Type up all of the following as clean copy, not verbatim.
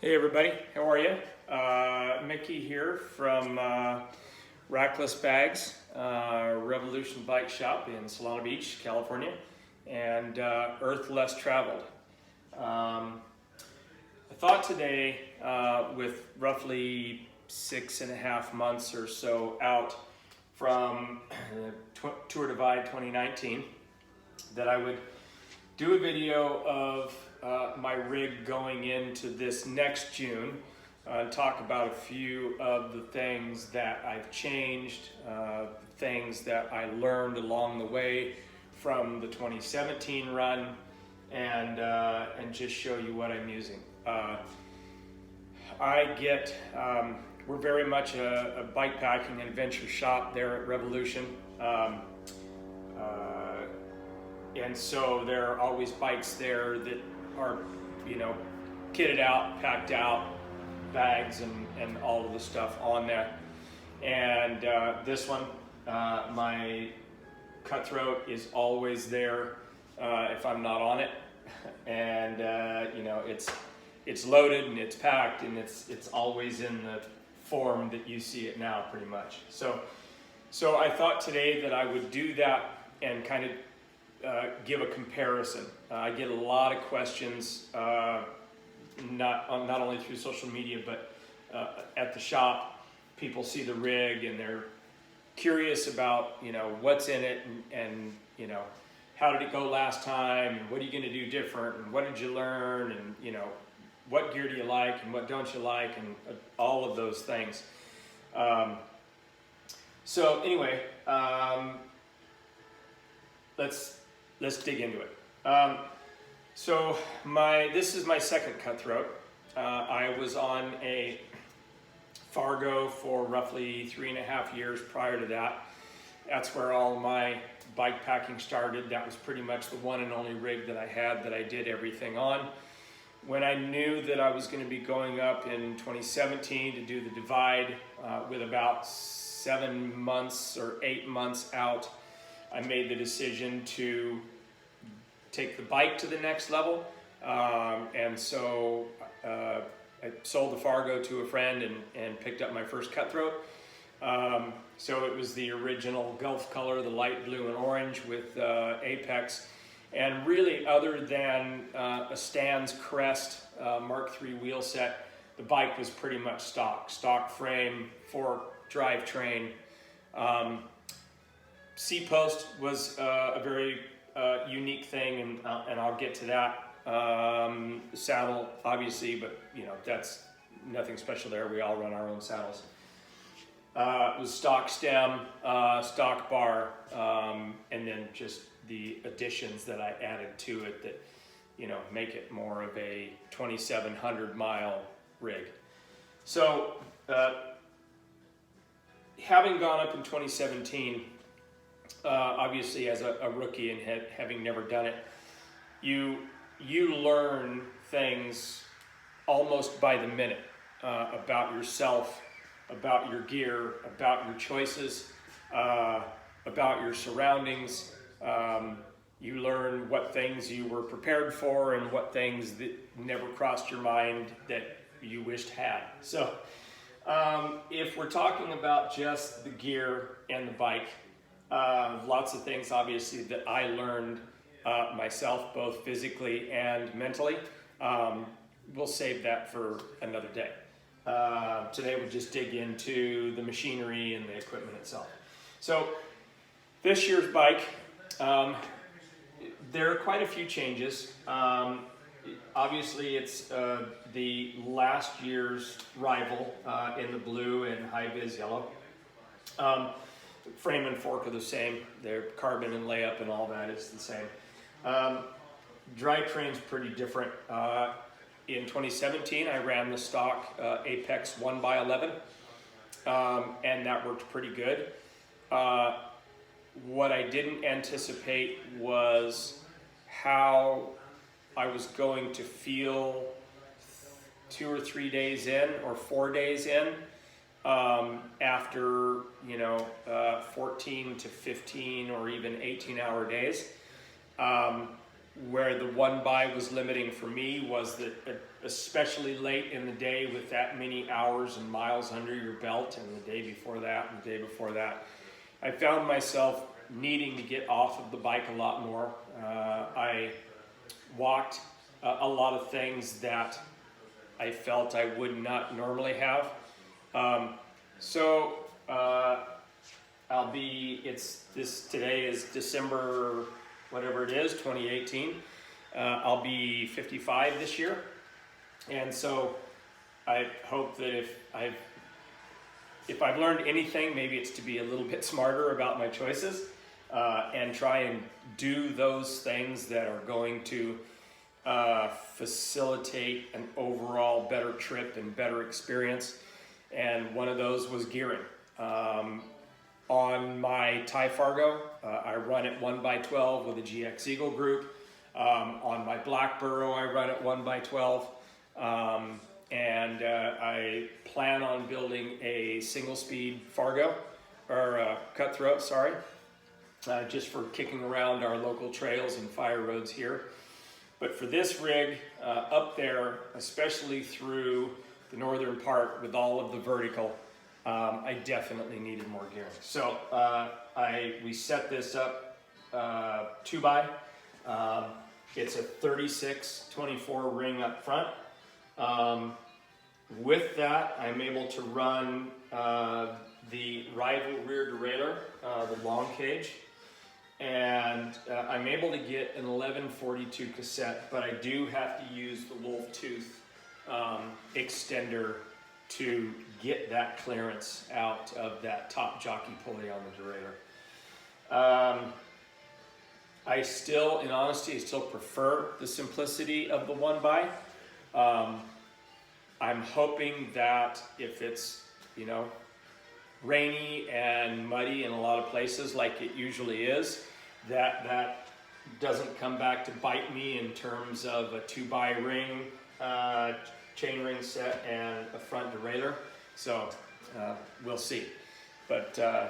Hey everybody, how are you? Mickey here from Rackless Bags, Revolution Bike Shop in Solana Beach, California, and Earth Less Traveled. I thought today, with roughly 6.5 months or so out from Tour Divide 2019, that I would do a video of my rig going into this next June, talk about a few of the things that I've changed, things that I learned along the way from the 2017 run, and just show you what I'm using. We're very much a bike packing and adventure shop there at Revolution. And so there are always bikes there that are, kitted out, packed out, bags and all of the stuff on there. And this one, my Cutthroat is always there if I'm not on it. And it's loaded and it's packed and it's always in the form that you see it now, pretty much. So I thought today that I would do that and kind of give a comparison. I get a lot of questions, not only through social media, but at the shop. People see the rig and they're curious about what's in it and how did it go last time and what are you going to do different and what did you learn and what gear do you like and what don't you like and all of those things. So anyway, let's dig into it. This is my second Cutthroat. I was on a Fargo for roughly 3.5 years prior to that. That's where all my bike packing started. That was pretty much the one and only rig that I had that I did everything on. When I knew that I was going to be going up in 2017 to do the Divide with about 7 months or 8 months out, I made the decision to take the bike to the next level. And so I sold the Fargo to a friend and picked up my first Cutthroat. So it was the original Gulf color, the light blue and orange with Apex. And really, other than a Stan's Crest Mark III wheel set, the bike was pretty much stock frame, fork drivetrain. C-post was a very unique thing, and I'll get to that. Saddle, obviously, but that's nothing special there. We all run our own saddles. It was stock stem, stock bar, and then just the additions that I added to it that make it more of a 2,700 mile rig. So having gone up in 2017, obviously as a rookie and having never done it, you learn things almost by the minute about yourself, about your gear, about your choices, about your surroundings. You learn what things you were prepared for and what things that never crossed your mind that you wished had. So if we're talking about just the gear and the bike, lots of things obviously that I learned myself, both physically and mentally. We'll save that for another day. Today we'll just dig into the machinery and the equipment itself. So this year's bike, there are quite a few changes. Obviously it's the last year's rival in the blue and high-vis yellow. Frame and fork are the same. They're carbon and layup and all that is the same. Drivetrain's pretty different. In 2017, I ran the stock Apex 1x11, and that worked pretty good. What I didn't anticipate was how I was going to feel 2 or 3 days in or 4 days in after 14 to 15 or even 18-hour days. where the one buy was limiting for me was that, especially late in the day with that many hours and miles under your belt, and the day before that and the day before that, I found myself needing to get off of the bike a lot more. I walked a lot of things that I felt I would not normally have. Today is December, whatever it is, 2018. I'll be 55 this year. And so I hope that if I've learned anything, maybe it's to be a little bit smarter about my choices, and try and do those things that are going to facilitate an overall better trip and better experience. And one of those was gearing. On my Thai Fargo, I run at 1x12 with a GX Eagle group. On my Black Burro, I run at 1x12. I plan on building a single speed Fargo, or Cutthroat, sorry, just for kicking around our local trails and fire roads here. But for this rig, up there, especially through the northern part with all of the vertical, I definitely needed more gearing. So we set this up 2x. It's a 36-24 ring up front. With that, I'm able to run the Rival rear derailleur, the long cage, and I'm able to get an 1142 cassette, but I do have to use the Wolf Tooth extender to get that clearance out of that top jockey pulley on the derailleur. I still, in honesty, prefer the simplicity of the 1x. I'm hoping that if it's, rainy and muddy in a lot of places like it usually is, that doesn't come back to bite me in terms of a 2x ring, chain ring set, and a front derailleur. So we'll see. But the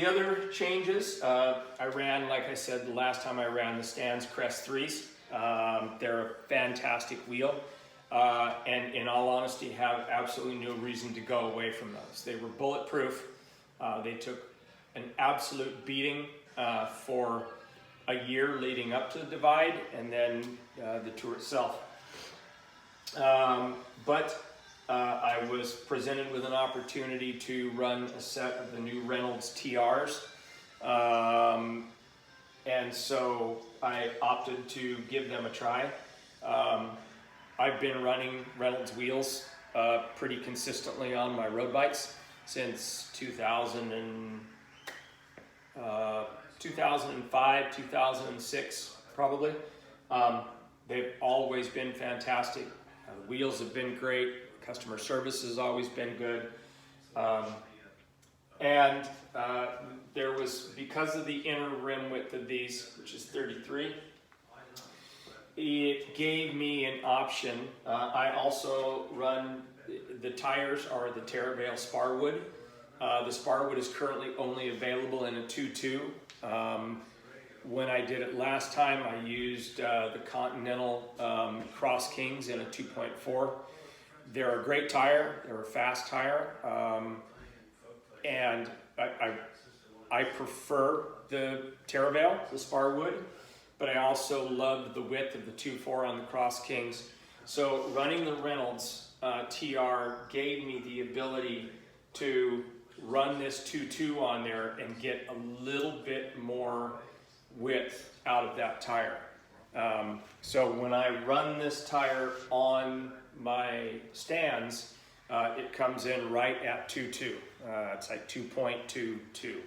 other changes, I ran, like I said, the last time I ran, the Stans Crest 3s. They're a fantastic wheel. And in all honesty, have absolutely no reason to go away from those. They were bulletproof. They took an absolute beating for a year leading up to the Divide, and then the tour itself. But I was presented with an opportunity to run a set of the new Reynolds TRs. And so I opted to give them a try. I've been running Reynolds wheels pretty consistently on my road bikes since 2005, 2006 probably. They've always been fantastic. The wheels have been great. Customer service has always been good. There was, because of the inner rim width of these, which is 33, it gave me an option. I also run, the tires are the Terravale Sparwood. The Sparwood is currently only available in a 2.2. When I did it last time, I used the Continental Cross Kings in a 2.4. They're a great tire, they're a fast tire, and I prefer the Terravale, the Sparwood, but I also loved the width of the 2.4 on the Cross Kings. So running the Reynolds TR gave me the ability to run this 2.2 on there and get a little bit more width out of that tire. So when I run this tire on my stands, it comes in right at 2.2. It's like 2.22.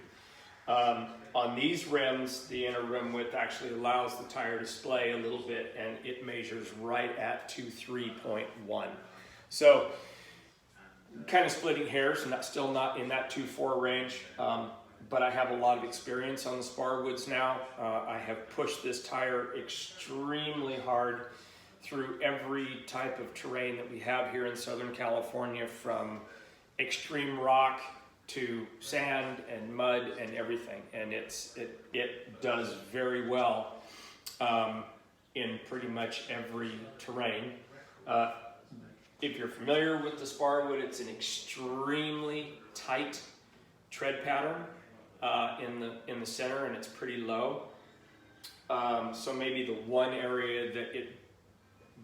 On these rims, the inner rim width actually allows the tire to splay a little bit, and it measures right at 23.1. So kind of splitting hairs, and that's still not in that 2.4 range, but I have a lot of experience on the Sparwoods now. I have pushed this tire extremely hard through every type of terrain that we have here in Southern California, from extreme rock to sand and mud and everything, and it does very well in pretty much every terrain. If you're familiar with the Sparwood, it's an extremely tight tread pattern in the center, and it's pretty low. So maybe the one area that it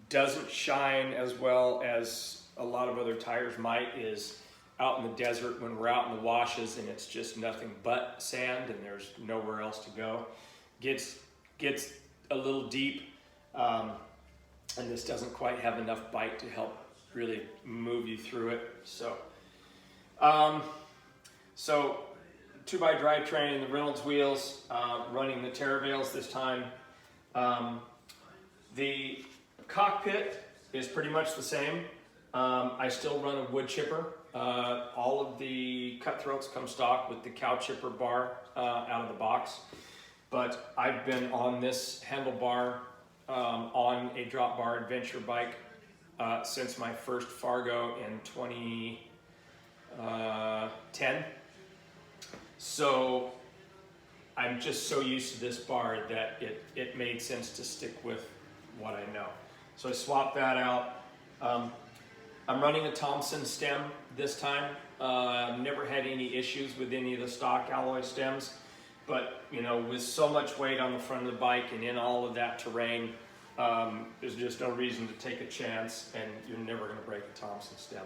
doesn't shine as well as a lot of other tires might is out in the desert when we're out in the washes and it's just nothing but sand and there's nowhere else to go. Gets a little deep, and this doesn't quite have enough bite to help really move you through it. So 2x drivetrain, the Reynolds wheels, running the Terravales this time. The cockpit is pretty much the same. I still run a wood chipper. All of the Cutthroats come stock with the cow chipper bar out of the box. But I've been on this handlebar on a drop bar adventure bike since my first Fargo in 2010. So I'm just so used to this bar that it made sense to stick with what I know. So I swapped that out. I'm running a Thompson stem this time. Never had any issues with any of the stock alloy stems, but you know, with so much weight on the front of the bike and in all of that terrain, there's just no reason to take a chance, and you're never going to break a Thompson stem.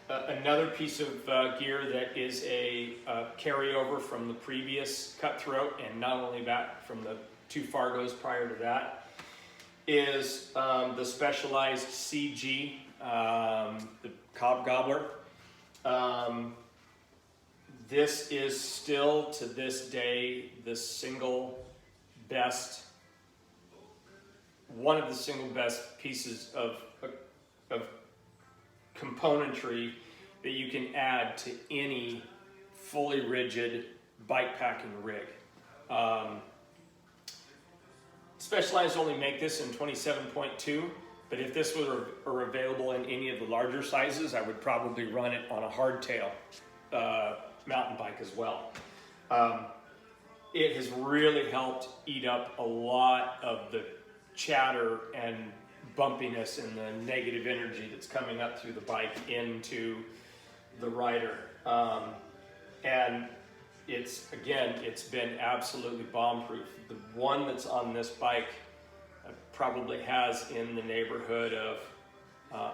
Another piece of gear that is a carryover from the previous Cutthroat, and not only that, from the 2 Fargos prior to that, is the Specialized CG, the Cob Gobbler. This is still, to this day, the single best, one of the single best pieces of componentry that you can add to any fully rigid bike packing rig. Specialized only make this in 27.2, but if this were available in any of the larger sizes, I would probably run it on a hardtail mountain bike as well. It has really helped eat up a lot of the chatter and bumpiness and the negative energy that's coming up through the bike into the rider. And it's been absolutely bomb-proof. The one that's on this bike probably has in the neighborhood of,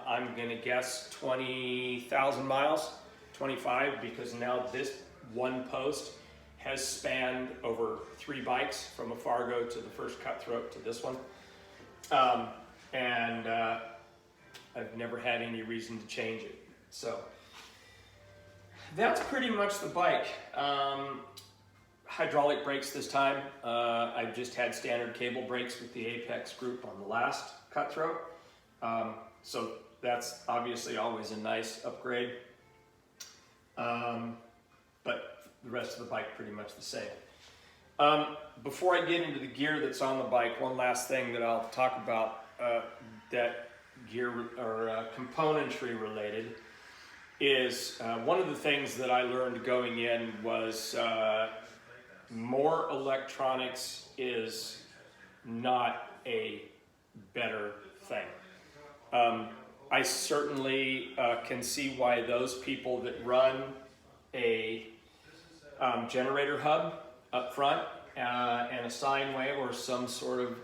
I'm gonna guess 20,000 miles, 25, because now this one post has spanned over 3 bikes, from a Fargo to the first Cutthroat to this one. And I've never had any reason to change it. So that's pretty much the bike. Hydraulic brakes this time. I've just had standard cable brakes with the Apex group on the last Cutthroat. So that's obviously always a nice upgrade. But the rest of the bike pretty much the same. Before I get into the gear that's on the bike, one last thing that I'll talk about that gear or componentry related is one of the things that I learned going in was more electronics is not a better thing. I certainly can see why those people that run a generator hub up front and a sine wave or some sort of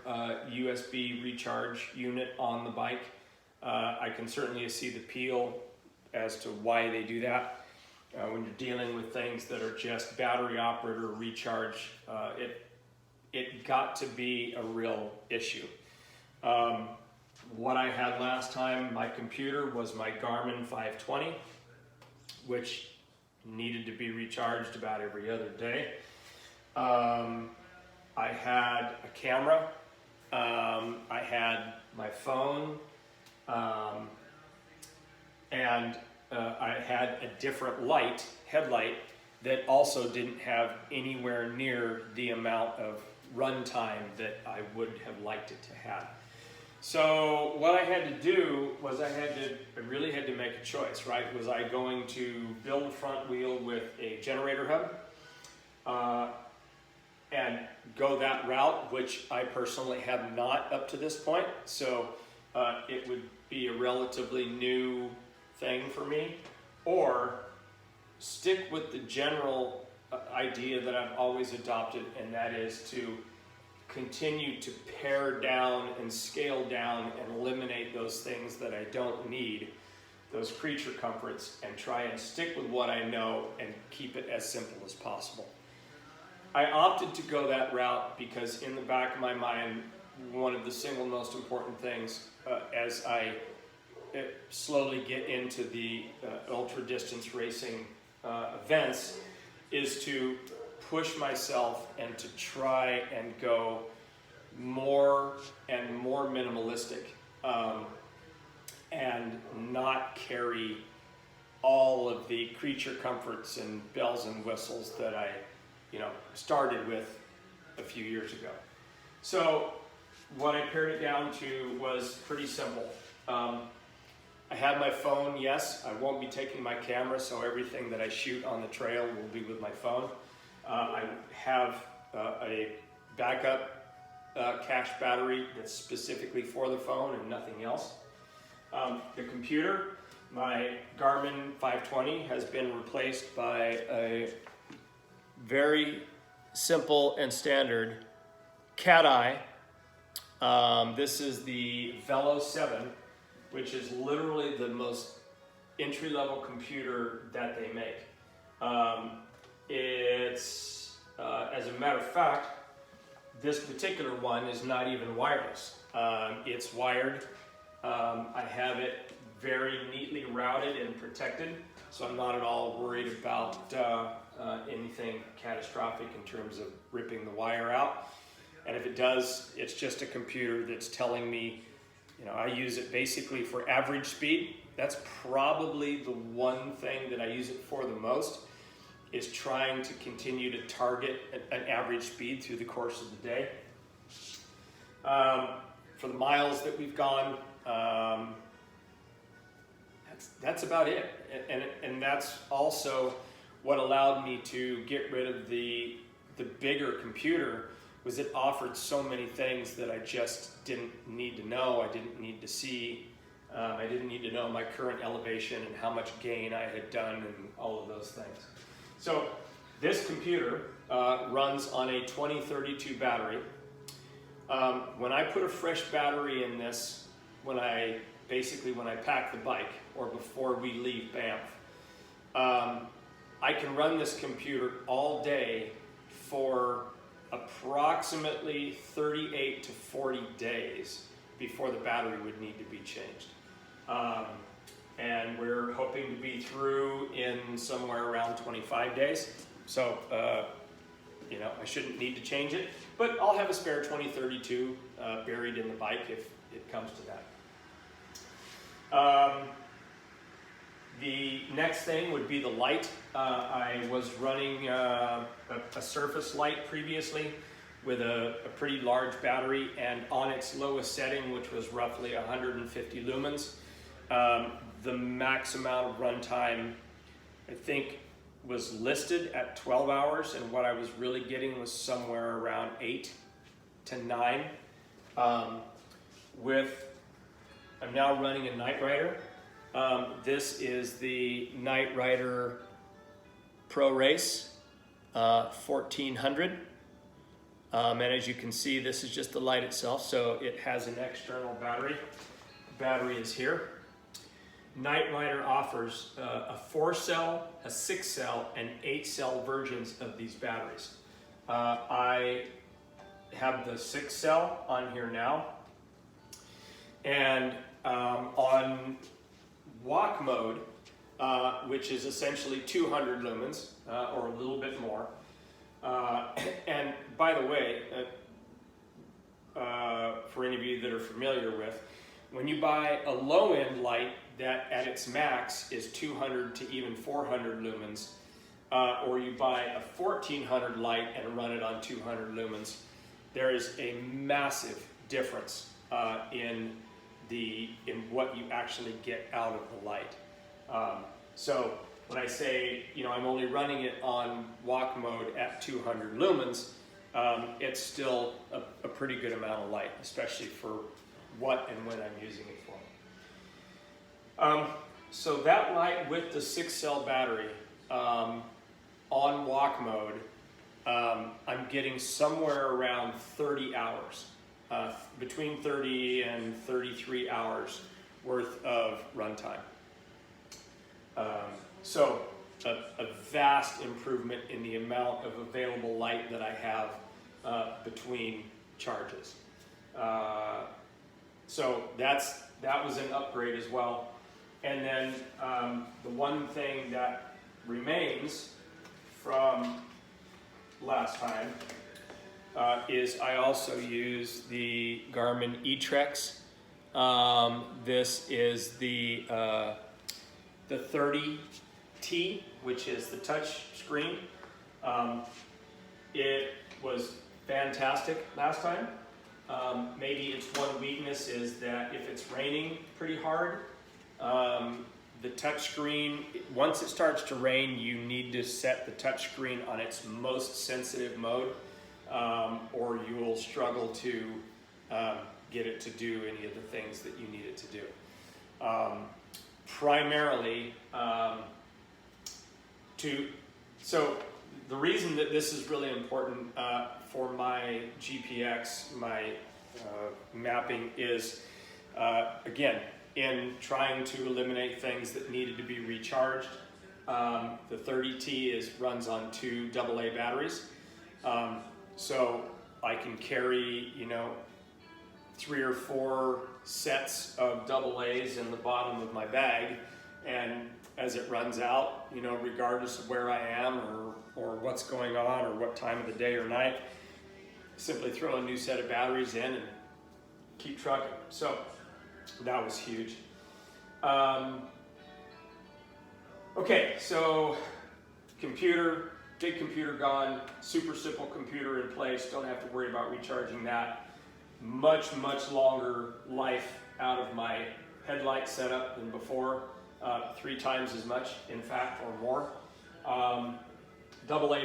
USB recharge unit on the bike, I can certainly see the appeal as to why they do that. When you're dealing with things that are just battery operated or recharge, it got to be a real issue. What I had last time, my computer, was my Garmin 520, which needed to be recharged about every other day. I had a camera, I had my phone, and I had a different headlight, that also didn't have anywhere near the amount of run time that I would have liked it to have. So what I had to do was I really had to make a choice, right? Was I going to build a front wheel with a generator hub? and go that route, which I personally have not up to this point. So it would be a relatively new thing for me, or stick with the general idea that I've always adopted, and that is to continue to pare down and scale down and eliminate those things that I don't need, those creature comforts, and try and stick with what I know and keep it as simple as possible. I opted to go that route because in the back of my mind, one of the single most important things as I slowly get into the ultra distance racing events is to push myself and to try and go more and more minimalistic, and not carry all of the creature comforts and bells and whistles that I started with a few years ago. So what I pared it down to was pretty simple. I have my phone, yes. I won't be taking my camera, so everything that I shoot on the trail will be with my phone. I have a backup cache battery that's specifically for the phone and nothing else. The computer, my Garmin 520 has been replaced by a very simple and standard Cat Eye. This is the Velo 7, which is literally the most entry-level computer that they make. It's, as a matter of fact, this particular one is not even wireless. It's wired. I have it very neatly routed and protected, so I'm not at all worried about anything catastrophic in terms of ripping the wire out. And if it does, it's just a computer that's telling me, I use it basically for average speed. That's probably the one thing that I use it for the most, is trying to continue to target an average speed through the course of the day. For the miles that we've gone, that's about it. And that's also what allowed me to get rid of the bigger computer, was it offered so many things that I just didn't need to know. I didn't need to see. I didn't need to know my current elevation and how much gain I had done and all of those things. So this computer runs on a 2032 battery. When I put a fresh battery in this, when I pack the bike or before we leave Banff, I can run this computer all day for approximately 38 to 40 days before the battery would need to be changed. And we're hoping to be through in somewhere around 25 days. So, I shouldn't need to change it, but I'll have a spare 2032 buried in the bike if it comes to that. The next thing would be the light. I was running a surface light previously with a pretty large battery, and on its lowest setting, which was roughly 150 lumens, the max amount of runtime, I think, was listed at 12 hours, and what I was really getting was somewhere around 8 to 9. I'm now running a Night Rider. This is the Night Rider Pro Race 1400. And as you can see, this is just the light itself, so it has an external battery. The battery is here. Night Rider offers a 4-cell, a 6-cell, and 8-cell versions of these batteries. I have the 6-cell on here now, and on walk mode, which is essentially 200 lumens or a little bit more. And by the way, for any of you that are familiar with, when you buy a low-end light that at its max is 200 to even 400 lumens, or you buy a 1400 light and run it on 200 lumens, there is a massive difference in what you actually get out of the light. So when I say, I'm only running it on walk mode at 200 lumens, it's still a pretty good amount of light, especially for what and when I'm using it for. So that light with the 6-cell battery on walk mode, I'm getting somewhere around 30 hours, between 30 and 33 hours worth of runtime. So a vast improvement in the amount of available light that I have between charges. So that was an upgrade as well. And then the one thing that remains from last time is I also use the Garmin eTrex. This is the 30T, which is the touch screen. It was fantastic last time. Maybe its one weakness is that if it's raining pretty hard, the touch screen, once it starts to rain, you need to set the touch screen on its most sensitive mode, or you will struggle to get it to do any of the things that you need it to do. Primarily, so the reason that this is really important for my GPX, my mapping, is again, in trying to eliminate things that needed to be recharged. The 30T runs on 2 AA batteries, so I can carry 3 or 4 sets of AA's in the bottom of my bag, and as it runs out, regardless of where I am or what's going on or what time of the day or night, simply throw a new set of batteries in and keep trucking. So that was huge. Okay, so big computer gone, super simple computer in place, don't have to worry about recharging that. Much, much longer life out of my headlight setup than before, 3 times as much, in fact, or more. AA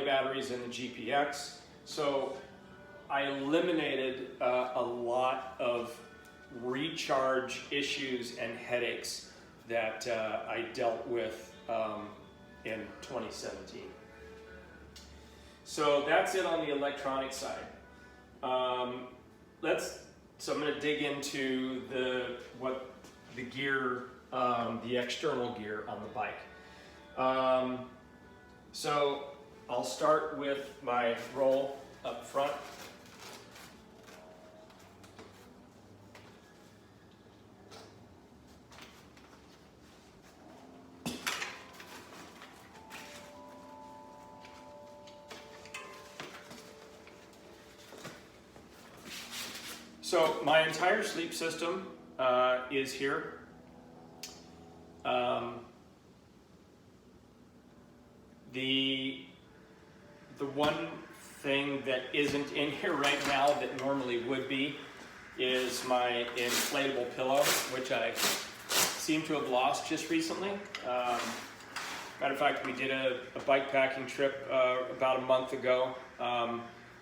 batteries in the GPX. So I eliminated a lot of recharge issues and headaches that I dealt with in 2017. So that's it on the electronic side. So I'm going to dig into the gear, the external gear on the bike. So I'll start with my roll up front. So my entire sleep system is here. The one thing that isn't in here right now that normally would be is my inflatable pillow, which I seem to have lost just recently. Matter of fact, we did a bike packing trip about a month ago,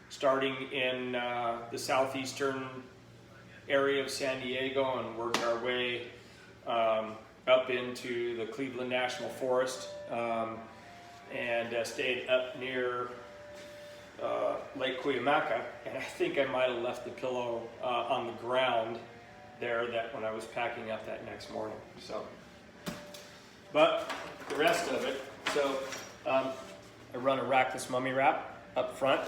starting in the southeastern area of San Diego and worked our way up into the Cleveland National Forest, and stayed up near Lake Cuyamaca, and I think I might have left the pillow on the ground there when I was packing up that next morning. So, but the rest of it, so I run a rackless mummy wrap up front.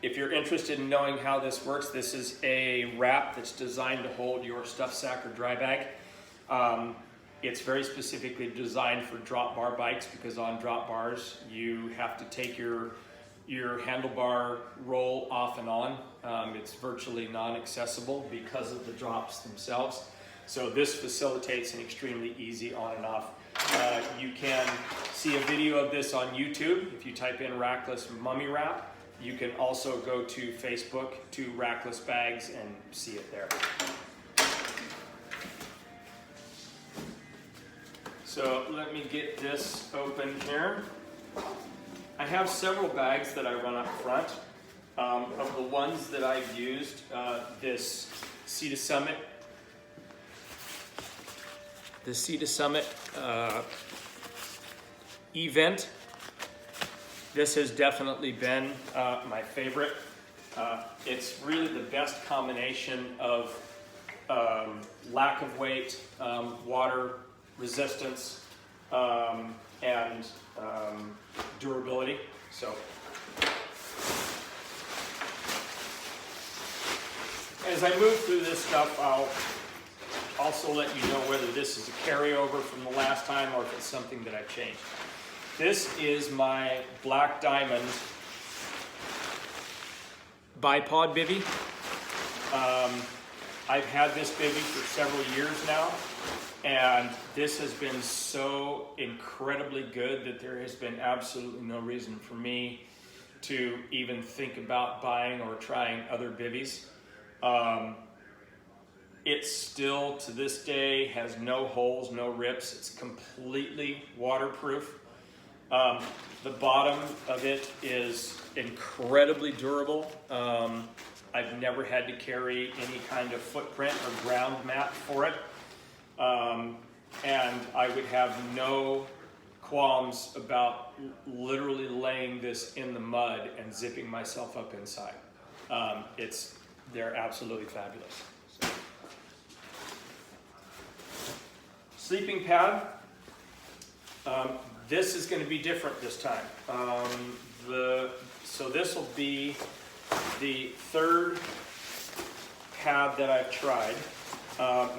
If you're interested in knowing how this works, this is a wrap that's designed to hold your stuff sack or dry bag. It's very specifically designed for drop bar bikes, because on drop bars you have to take your handlebar roll off and on. It's virtually non-accessible because of the drops themselves. So this facilitates an extremely easy on and off. You can see a video of this on YouTube if you type in rackless mummy wrap. You can also go to Facebook to Rackless Bags and see it there. So let me get this open here. I have several bags that I run up front. Of the ones that I've used, this Sea to Summit, event. This has definitely been my favorite. It's really the best combination of lack of weight, water resistance, and durability. So, as I move through this stuff, I'll also let you know whether this is a carryover from the last time or if it's something that I've changed. This is my Black Diamond bipod bivy. I've had this bivy for several years now, and this has been so incredibly good that there has been absolutely no reason for me to even think about buying or trying other bivvies. It still, to this day, has no holes, no rips. It's completely waterproof. The bottom of it is incredibly durable. I've never had to carry any kind of footprint or ground mat for it. And I would have no qualms about literally laying this in the mud and zipping myself up inside. They're absolutely fabulous. So. Sleeping pad. This is going to be different this time. So this will be the third pad that I've tried.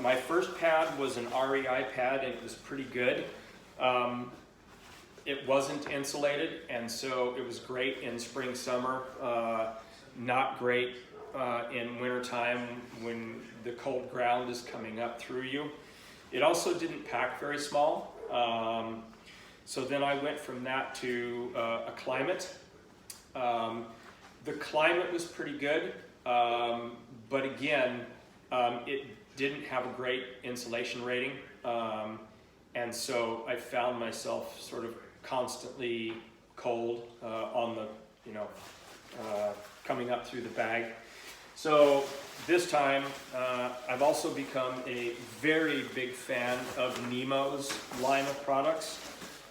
My first pad was an REI pad, and it was pretty good. It wasn't insulated, and so it was great in spring, summer. Not great in wintertime when the cold ground is coming up through you. It also didn't pack very small. So then I went from that to a Climate. The Climate was pretty good, but again, it didn't have a great insulation rating. And so I found myself sort of constantly cold on the, coming up through the bag. So this time, I've also become a very big fan of Nemo's line of products,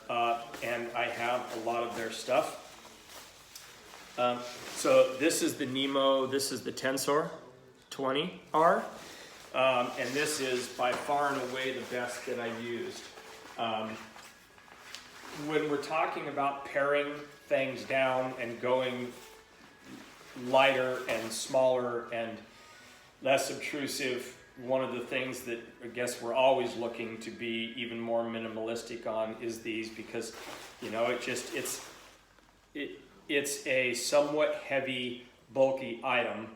and I have a lot of their stuff. So this is the Nemo, this is the Tensor 20R, and this is by far and away the best that I've used. When we're talking about paring things down and going lighter and smaller and less obtrusive, one of the things that I guess we're always looking to be even more minimalistic on is these, because it's a somewhat heavy, bulky item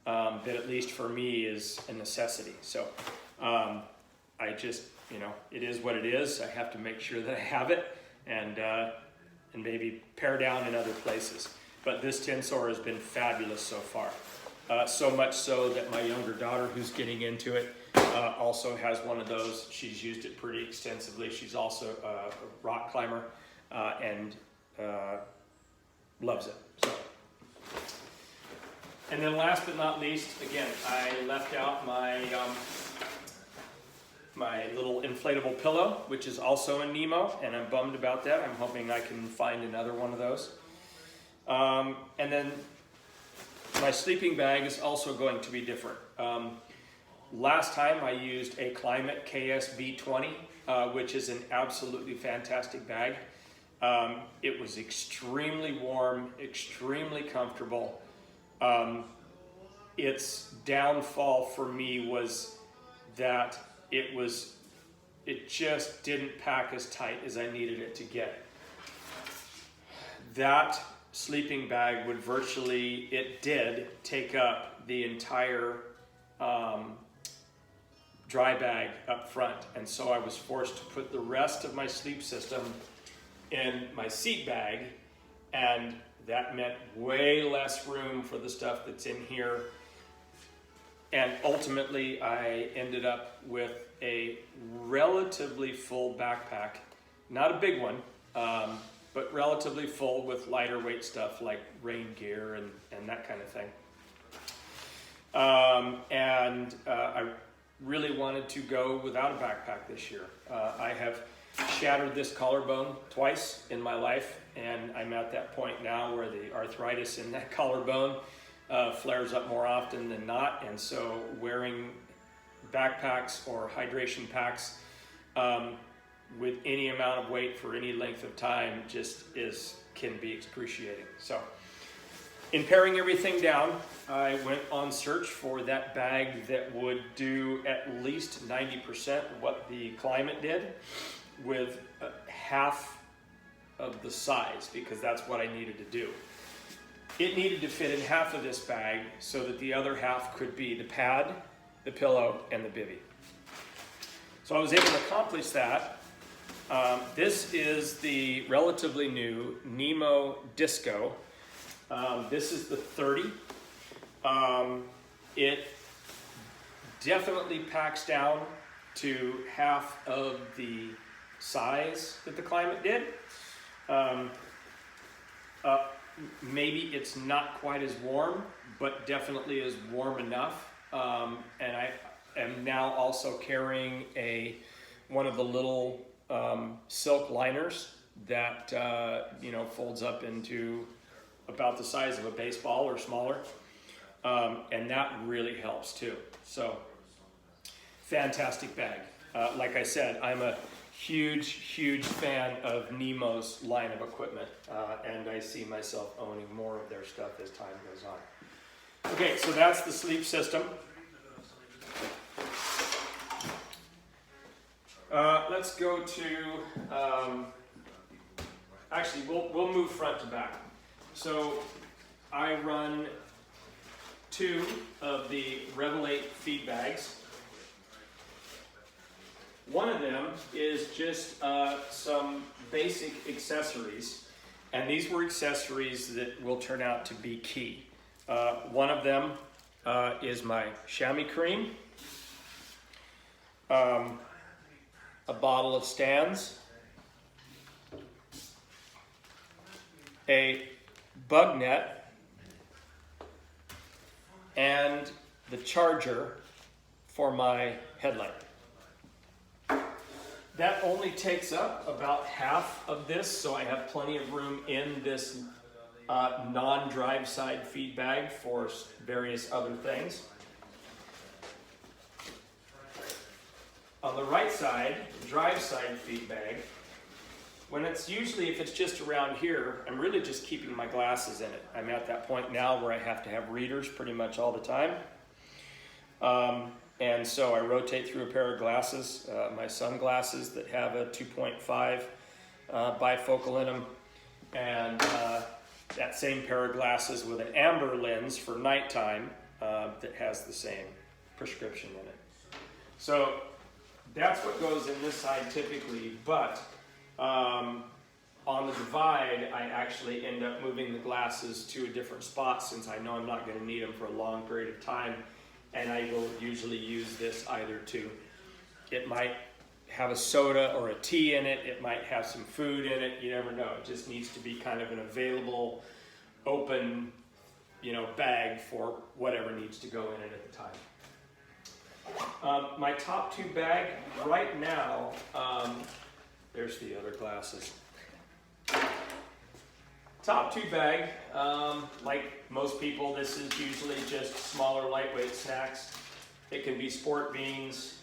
that at least for me is a necessity. So I just, it is what it is. I have to make sure that I have it and maybe pare down in other places. But this Tensor has been fabulous so far. So much so that my younger daughter, who's getting into it, also has one of those. She's used it pretty extensively. She's also a rock climber and loves it. So. And then last but not least, again, I left out my my little inflatable pillow, which is also a Nemo, and I'm bummed about that. I'm hoping I can find another one of those. And then my sleeping bag is also going to be different. Last time I used a Climate KSB20, which is an absolutely fantastic bag. It was extremely warm, extremely comfortable. Its downfall for me was that it just didn't pack as tight as I needed it to get. That sleeping bag would it did take up the entire dry bag up front, and so I was forced to put the rest of my sleep system in my seat bag, and that meant way less room for the stuff that's in here. And ultimately, I ended up with a relatively full backpack, not a big one, but relatively full with lighter weight stuff like rain gear and that kind of thing. I really wanted to go without a backpack this year. I have shattered this collarbone twice in my life, and I'm at that point now where the arthritis in that collarbone flares up more often than not, and so wearing backpacks or hydration packs with any amount of weight for any length of time just can be excruciating. So in paring everything down, I went on search for that bag that would do at least 90% of what the Klymit did with half of the size, because that's what I needed to do. It needed to fit in half of this bag so that the other half could be the pad, the pillow, and the bivy. So I was able to accomplish that. This is the relatively new Nemo Disco. This is the 30. It definitely packs down to half of the size that the Klymit did. Maybe it's not quite as warm, but definitely is warm enough. And I am now also carrying one of the little silk liners that folds up into about the size of a baseball or smaller, and that really helps too. So fantastic bag. Like I said, I'm a huge fan of Nemo's line of equipment, and I see myself owning more of their stuff as time goes on. Okay, so that's the sleep system. Let's go to, actually we'll move front to back. So I run 2 of the Revel 8 feed bags. One of them is just some basic accessories, and these were accessories that will turn out to be key. One of them is my chamois cream, a bottle of Stan's, a bug net, and the charger for my headlight. That only takes up about half of this, so I have plenty of room in this non-drive side feed bag for various other things. On the right side, drive side feed bag, if it's just around here, I'm really just keeping my glasses in it. I'm at that point now where I have to have readers pretty much all the time. And so I rotate through a pair of glasses, my sunglasses that have a 2.5 bifocal in them, and that same pair of glasses with an amber lens for nighttime that has the same prescription in it. So that's what goes in this side typically, but on the Divide, I actually end up moving the glasses to a different spot since I know I'm not going to need them for a long period of time. And I will usually use this either it might have a soda or a tea in it, it might have some food in it, you never know. It just needs to be kind of an available, open, bag for whatever needs to go in it at the time. My top 2 bag right now, there's the other glasses. Top 2 bag, like most people, this is usually just smaller, lightweight snacks. It can be sport beans,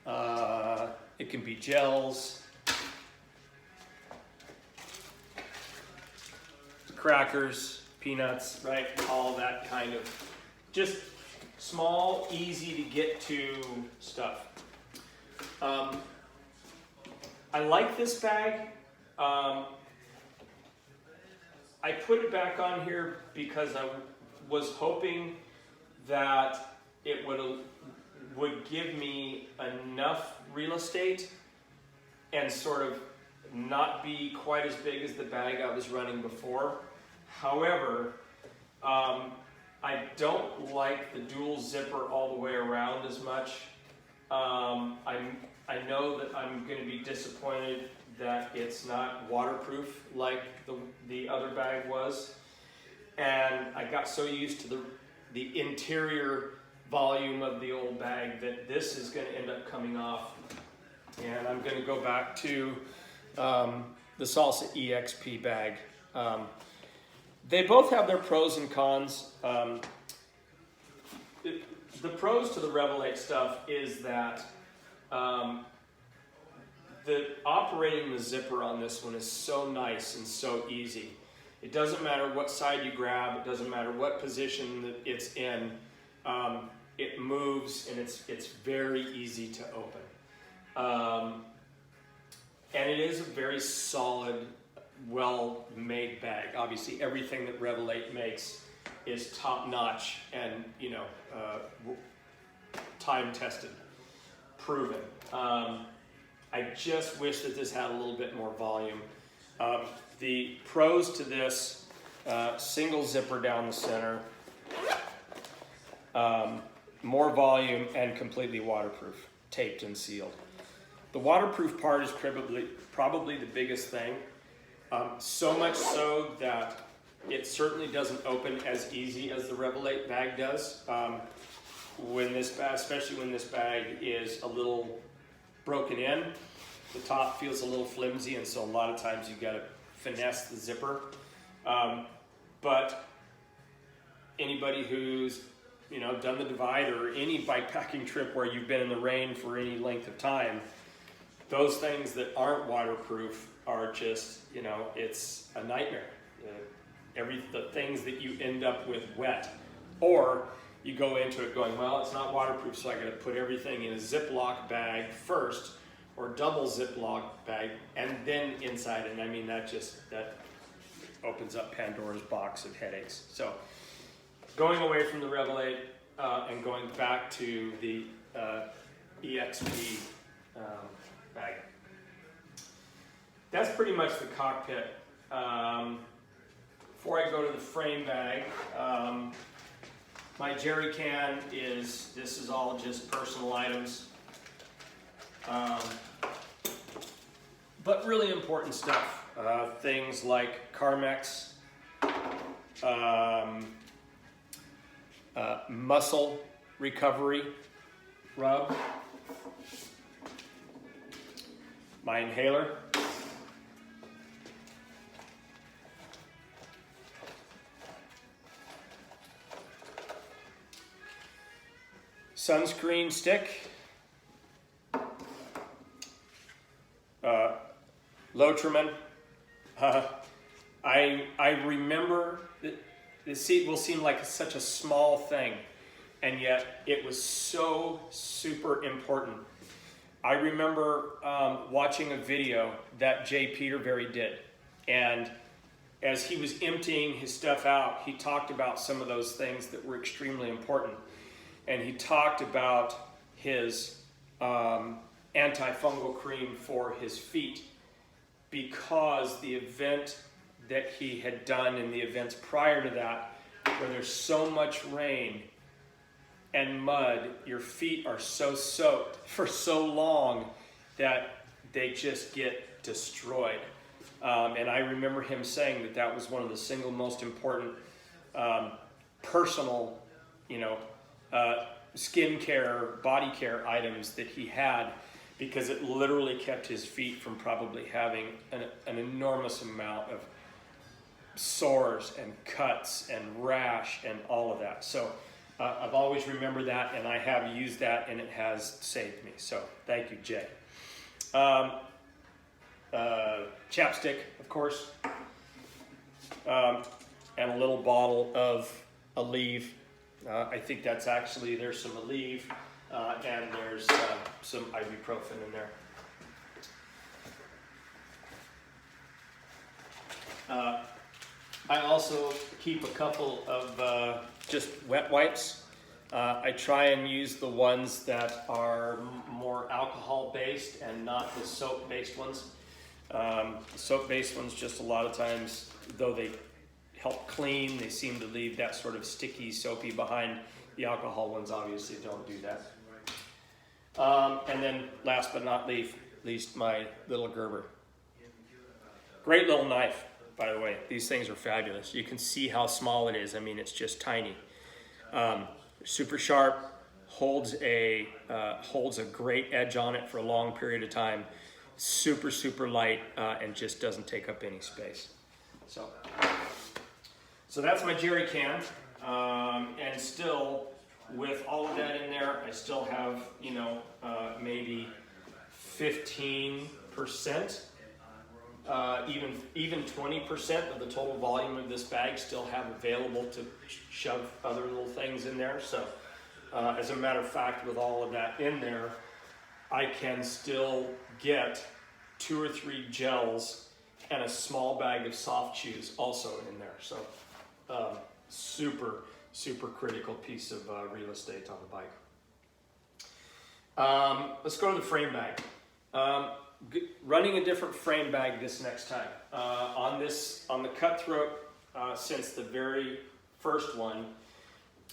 it can be gels, crackers, peanuts, right? All that kind of just small, easy to get to stuff. I like this bag. I put it back on here because I was hoping that it would give me enough real estate and sort of not be quite as big as the bag I was running before. However, I don't like the dual zipper all the way around as much. I know that I'm going to be disappointed that it's not waterproof like the other bag was. And I got so used to the interior volume of the old bag that this is going to end up coming off. And I'm going to go back to the Salsa EXP bag. They both have their pros and cons. The pros to the Revelate stuff is that the operating the zipper on this one is so nice and so easy. It doesn't matter what side you grab, it doesn't matter what position that it's in, it moves and it's very easy to open. And it is a very solid, well-made bag. Obviously everything that Revelate makes is top-notch and, you know, time-tested, proven. I just wish that this had a little bit more volume. The pros to this, single zipper down the center, more volume, and completely waterproof, taped and sealed. The waterproof part is probably the biggest thing. So much so that it certainly doesn't open as easy as the Revelate bag does. When this bag, especially when this bag is a little broken in, the top feels a little flimsy, and so a lot of times you got to finesse the zipper. But anybody who's, you know, done the Divide or any bikepacking trip where you've been in the rain for any length of time, those things that aren't waterproof are just, you know, it's a nightmare. The things that you end up with wet, or you go into it going, well, it's not waterproof, so I got to put everything in a Ziploc bag first, or double Ziploc bag, and then inside. And I mean, that opens up Pandora's box of headaches. So going away from the Revelate and going back to the EXP bag. That's pretty much the cockpit. Before I go to the frame bag, my jerry can this is all just personal items. But really important stuff. Things like Carmex, muscle recovery rub, my inhaler, sunscreen stick, Lotrimin. I remember it will seem like such a small thing, and yet it was so super important. I remember watching a video that Jay Peterberry did, and as he was emptying his stuff out, he talked about some of those things that were extremely important. And he talked about his antifungal cream for his feet, because the event that he had done and the events prior to that, where there's so much rain and mud, your feet are so soaked for so long that they just get destroyed. And I remember him saying that was one of the single most important personal, skin care, body care items that he had, because it literally kept his feet from probably having an enormous amount of sores and cuts and rash and all of that. So I've always remembered that, and I have used that, and it has saved me. So thank you, Jay. Chapstick, of course, and a little bottle of Aleve. I think that's actually, there's some Aleve, and there's some ibuprofen in there. I also keep a couple of just wet wipes. I try and use the ones that are more alcohol-based and not the soap-based ones. Soap-based ones, just a lot of times, though they help clean, they seem to leave that sort of sticky, soapy behind. The alcohol ones obviously don't do that. And then last but not least, my little Gerber. Great little knife, by the way. These things are fabulous. You can see how small it is. I mean, it's just tiny. Super sharp, holds a great edge on it for a long period of time. Super, super light, and just doesn't take up any space. So that's my jerry can. And still, with all of that in there, I still have, maybe 15%, even 20% of the total volume of this bag still have available to shove other little things in there. So as a matter of fact, with all of that in there, I can still get 2 or 3 gels and a small bag of soft chews also in there. So super, super critical piece of real estate on the bike. Let's go to the frame bag. Running a different frame bag this next time. On the Cutthroat, since the very first one,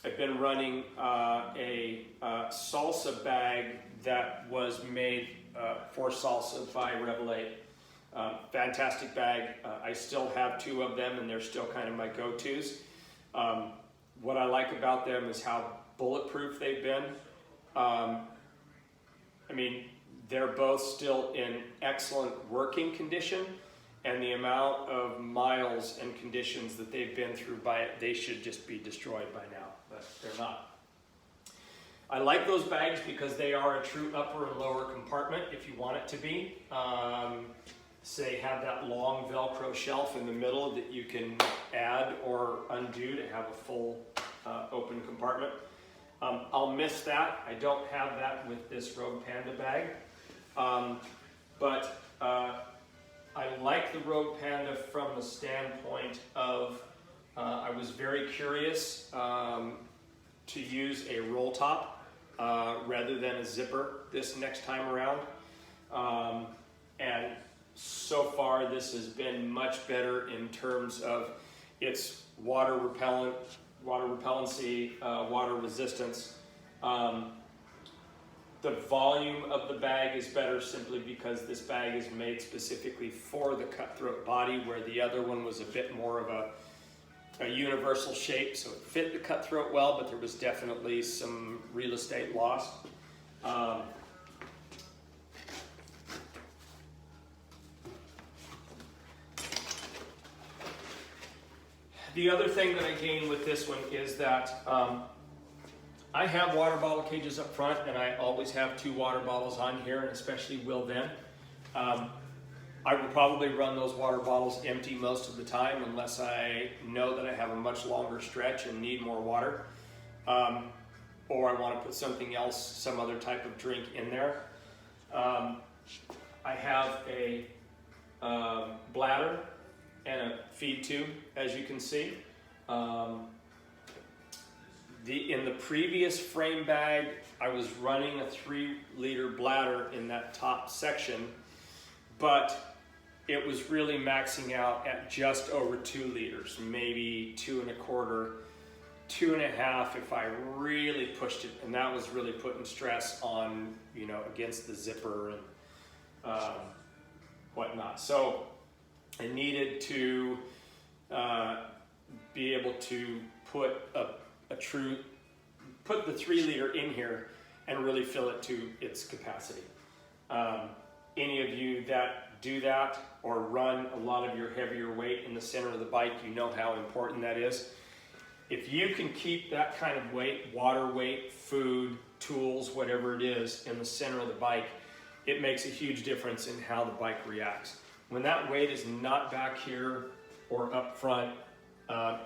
I've been running a salsa bag that was made for salsa by Revelate. Fantastic bag. I still have 2 of them, and they're still kind of my go-tos. What I like about them is how bulletproof they've been. They're both still in excellent working condition, and the amount of miles and conditions that they've been through they should just be destroyed by now, but they're not. I like those bags because they are a true upper and lower compartment if you want it to be. Say have that long Velcro shelf in the middle that you can add or undo to have a full open compartment. I'll miss that. I don't have that with this Rogue Panda bag. But I like the Rogue Panda from the standpoint of I was very curious to use a roll top rather than a zipper this next time around. And so far this has been much better in terms of its water repellency, water resistance. The volume of the bag is better simply because this bag is made specifically for the Cutthroat body, where the other one was a bit more of a universal shape, so it fit the Cutthroat well, but there was definitely some real estate loss. The other thing that I gained with this one is that I have water bottle cages up front, and I always have 2 water bottles on here, and especially will then. I will probably run those water bottles empty most of the time unless I know that I have a much longer stretch and need more water, or I want to put something else, some other type of drink in there. I have a bladder and a feed tube, as you can see. In the previous frame bag, I was running a 3-liter bladder in that top section, but it was really maxing out at just over 2 liters, maybe 2 1/4, 2 1/2 if I really pushed it, and that was really putting stress on, against the zipper and whatnot. So I needed to be able to put put the 3-liter in here and really fill it to its capacity. Any of you that do that or run a lot of your heavier weight in the center of the bike, you know how important that is. If you can keep that kind of weight, water weight, food, tools, whatever it is, in the center of the bike, it makes a huge difference in how the bike reacts. When that weight is not back here or up front,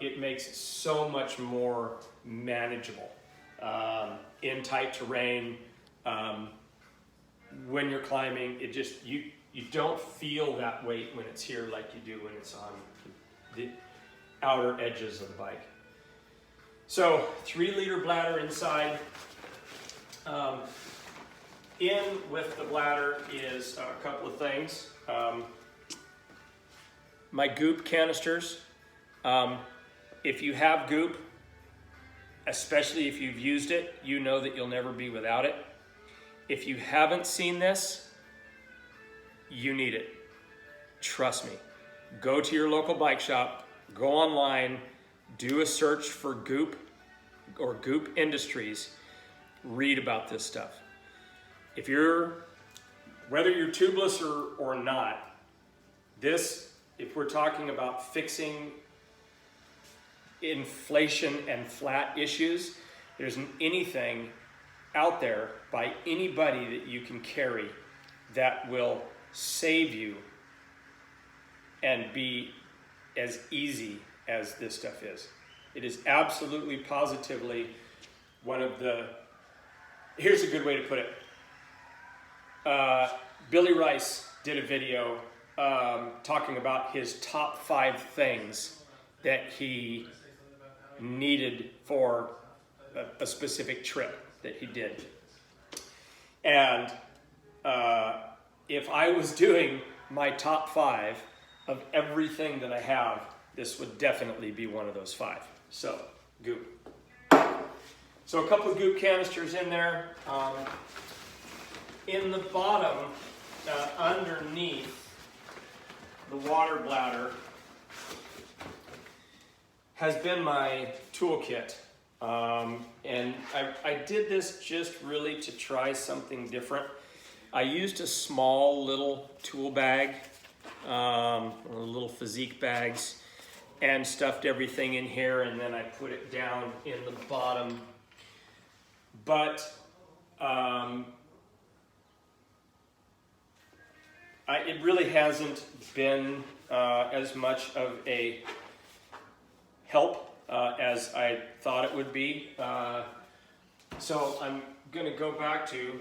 it makes it so much more manageable. In tight terrain, when you're climbing, it just, you don't feel that weight when it's here like you do when it's on the outer edges of the bike. So 3-liter bladder inside. In with the bladder is a couple of things. My goop canisters. If you have goop, especially if you've used it, you know that you'll never be without it. If you haven't seen this, you need it. Trust me. go to your local bike shop, go online, do a search for Goop or Goop Industries, read about this stuff. Whether you're tubeless or not, if we're talking about fixing inflation and flat issues, there isn't anything out there by anybody that you can carry that will save you and be as easy as this stuff is. It is absolutely positively one of the, here's a good way to put it. Billy Rice did a video talking about his top 5 things that he needed for a specific trip that he did. And if I was doing my top 5 of everything that I have, this would definitely be one of those 5. So, Goop. So a couple of Goop canisters in there. In the bottom, underneath the water bladder, has been my toolkit. And I did this just really to try something different. I used a small little tool bag, little physique bags, and stuffed everything in here, and then I put it down in the bottom. But it really hasn't been as much of a help as I thought it would be. So I'm going to go back to,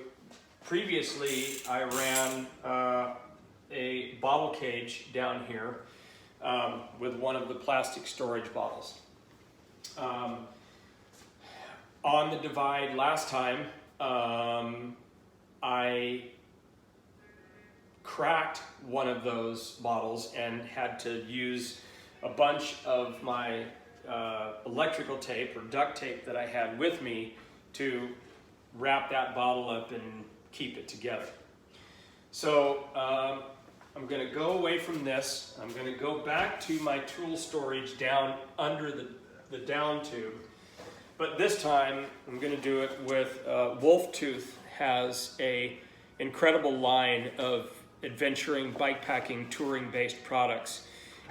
previously I ran a bottle cage down here with one of the plastic storage bottles. On the Divide last time, I cracked one of those bottles and had to use a bunch of my electrical tape or duct tape that I had with me to wrap that bottle up and keep it together. So I'm going to go away from this. I'm going to go back to my tool storage down under the down tube. But this time I'm going to do it with Wolf Tooth. Has a incredible line of adventuring, bikepacking, touring-based products,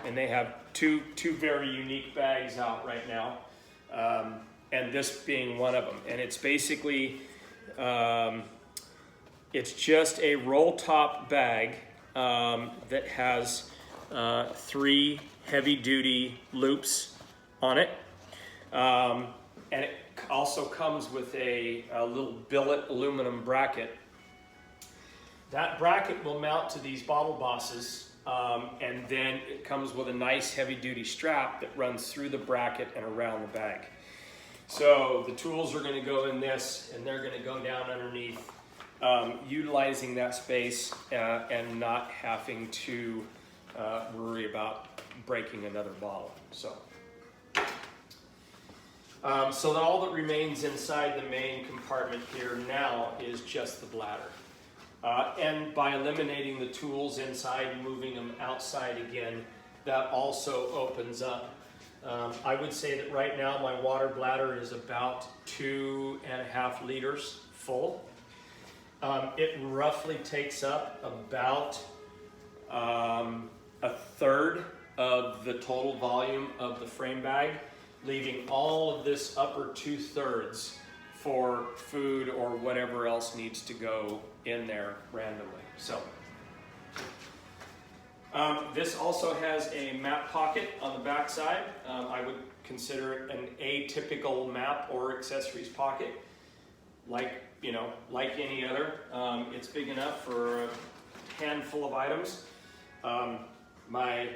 and they have two very unique bags out right now, and this being one of them. And it's basically it's just a roll top bag that has 3 heavy-duty loops on it, and it also comes with a little billet aluminum bracket. That bracket will mount to these bottle bosses, and then it comes with a nice heavy-duty strap that runs through the bracket and around the bag. So the tools are going to go in this, and they're going to go down underneath, utilizing that space and not having to worry about breaking another bottle. So all that remains inside the main compartment here now is just the bladder. And by eliminating the tools inside and moving them outside again, that also opens up. I would say that right now my water bladder is about 2.5 liters full. It roughly takes up about a third of the total volume of the frame bag, leaving all of this upper 2/3 for food or whatever else needs to go in there randomly. So this also has a map pocket on the back side. I would consider it an atypical map or accessories pocket, like any other. It's big enough for a handful of items. My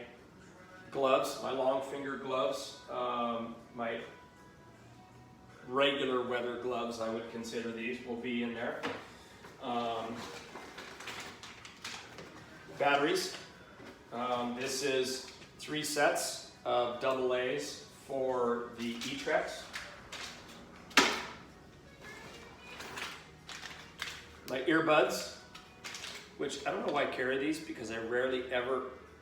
gloves, my long finger gloves, my regular weather gloves, I would consider these, will be in there. Batteries. This is 3 sets of AA's for the E-Trex. My earbuds, which I don't know why I carry these because I rarely